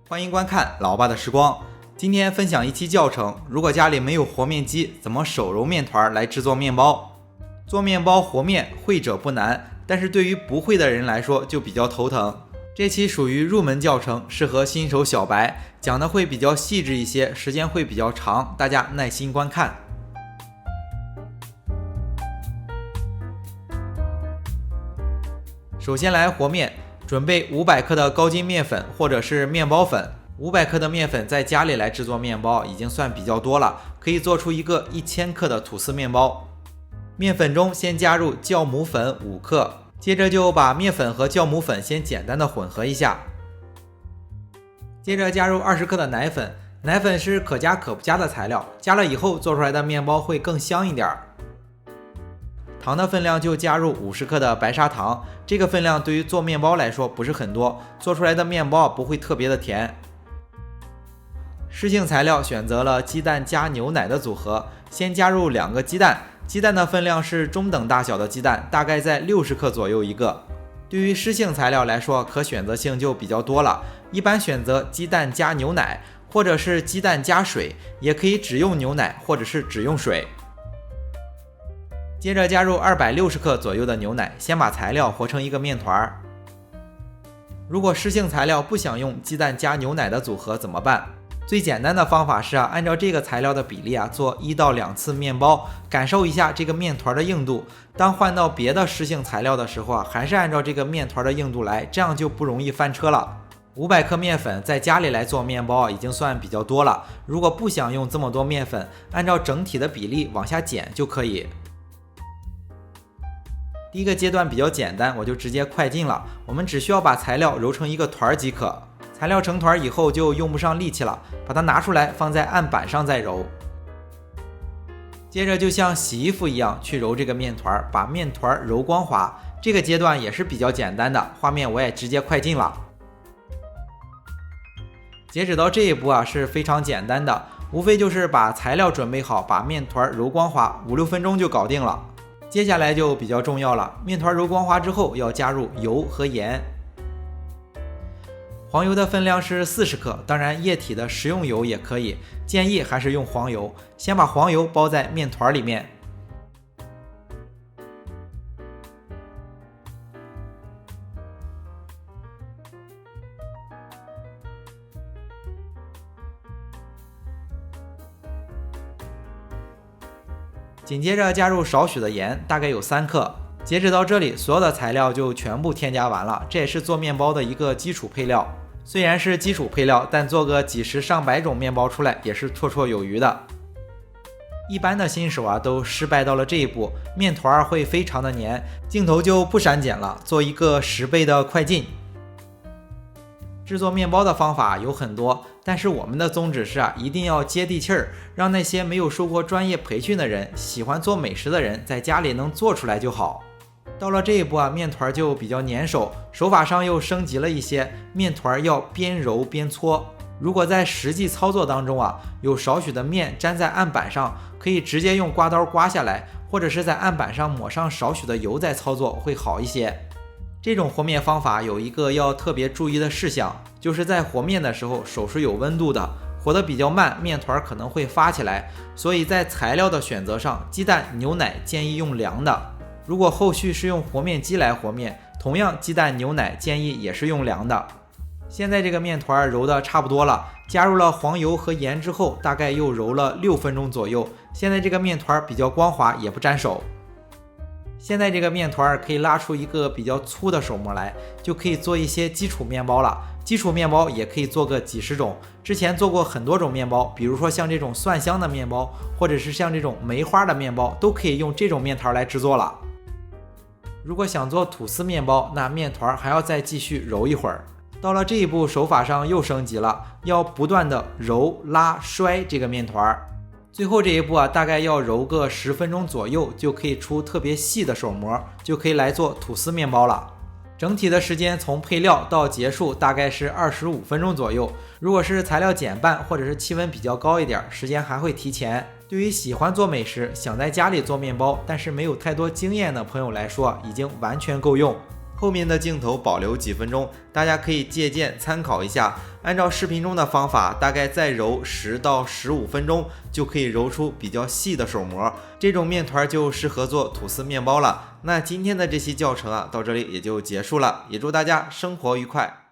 欢迎观看老爸的时光。今天分享一期教程，如果家里没有和面机，怎么手揉面团来制作面包？做面包和面会者不难，但是对于不会的人来说就比较头疼。这期属于入门教程，适合新手小白，讲的会比较细致一些，时间会比较长，大家耐心观看。首先来和面，准备500克的高筋面粉或者是面包粉。500克的面粉在家里来制作面包已经算比较多了，可以做出一个1000克的吐司面包。面粉中先加入酵母粉5克，接着就把面粉和酵母粉先简单的混合一下。接着加入20克的奶粉，奶粉是可加可不加的材料，加了以后做出来的面包会更香一点。糖的分量就加入50克的白砂糖，这个分量对于做面包来说不是很多，做出来的面包不会特别的甜。湿性材料选择了鸡蛋加牛奶的组合，先加入2个鸡蛋，鸡蛋的分量是中等大小的鸡蛋，大概在60克左右一个。对于湿性材料来说，可选择性就比较多了，一般选择鸡蛋加牛奶，或者是鸡蛋加水，也可以只用牛奶或者是只用水。接着加入260克左右的牛奶，先把材料和成一个面团。如果湿性材料不想用鸡蛋加牛奶的组合怎么办？最简单的方法是按照这个材料的比例做1到2次面包，感受一下这个面团的硬度。当换到别的湿性材料的时候还是按照这个面团的硬度来，这样就不容易翻车了。500克面粉在家里来做面包已经算比较多了，如果不想用这么多面粉，按照整体的比例往下减就可以。第一个阶段比较简单，我就直接快进了。我们只需要把材料揉成一个团即可。材料成团以后就用不上力气了，把它拿出来放在案板上再揉。接着就像洗衣服一样去揉这个面团，把面团揉光滑。这个阶段也是比较简单的，画面我也直接快进了。截止到这一步是非常简单的，无非就是把材料准备好，把面团揉光滑，5-6分钟就搞定了。接下来就比较重要了，面团揉光滑之后要加入油和盐。黄油的分量是40克，当然液体的食用油也可以，建议还是用黄油。先把黄油包在面团里面。紧接着加入少许的盐，大概有3克。截止到这里，所有的材料就全部添加完了，这也是做面包的一个基础配料。虽然是基础配料，但做个几十上百种面包出来也是绰绰有余的。一般的新手都失败到了这一步，面团会非常的黏，镜头就不删减了，做一个10倍的快进。制作面包的方法有很多，但是我们的宗旨是一定要接地气儿，让那些没有受过专业培训的人，喜欢做美食的人在家里能做出来就好。到了这一步面团就比较粘手，手法上又升级了一些，面团要边揉边搓。如果在实际操作当中有少许的面粘在案板上，可以直接用刮刀刮下来，或者是在案板上抹上少许的油再操作会好一些。这种和面方法有一个要特别注意的事项，就是在和面的时候手是有温度的，和得比较慢，面团可能会发起来，所以在材料的选择上，鸡蛋、牛奶建议用凉的。如果后续是用和面机来和面，同样鸡蛋、牛奶建议也是用凉的。现在这个面团揉的差不多了，加入了黄油和盐之后，大概又揉了6分钟左右。现在这个面团比较光滑，也不粘手。现在这个面团可以拉出一个比较粗的手模来，就可以做一些基础面包了。基础面包也可以做个几十种，之前做过很多种面包，比如说像这种蒜香的面包，或者是像这种梅花的面包，都可以用这种面团来制作了。如果想做吐司面包，那面团还要再继续揉一会儿。到了这一步，手法上又升级了，要不断的揉、拉、摔这个面团。最后这一步大概要揉个10分钟左右，就可以出特别细的手模，就可以来做吐司面包了。整体的时间从配料到结束大概是25分钟左右。如果是材料减半或者是气温比较高一点，时间还会提前。对于喜欢做美食，想在家里做面包，但是没有太多经验的朋友来说，已经完全够用。后面的镜头保留几分钟，大家可以借鉴参考一下。按照视频中的方法，大概再揉10到15分钟，就可以揉出比较细的手膜。这种面团就适合做吐司面包了。那今天的这期教程到这里也就结束了，也祝大家生活愉快。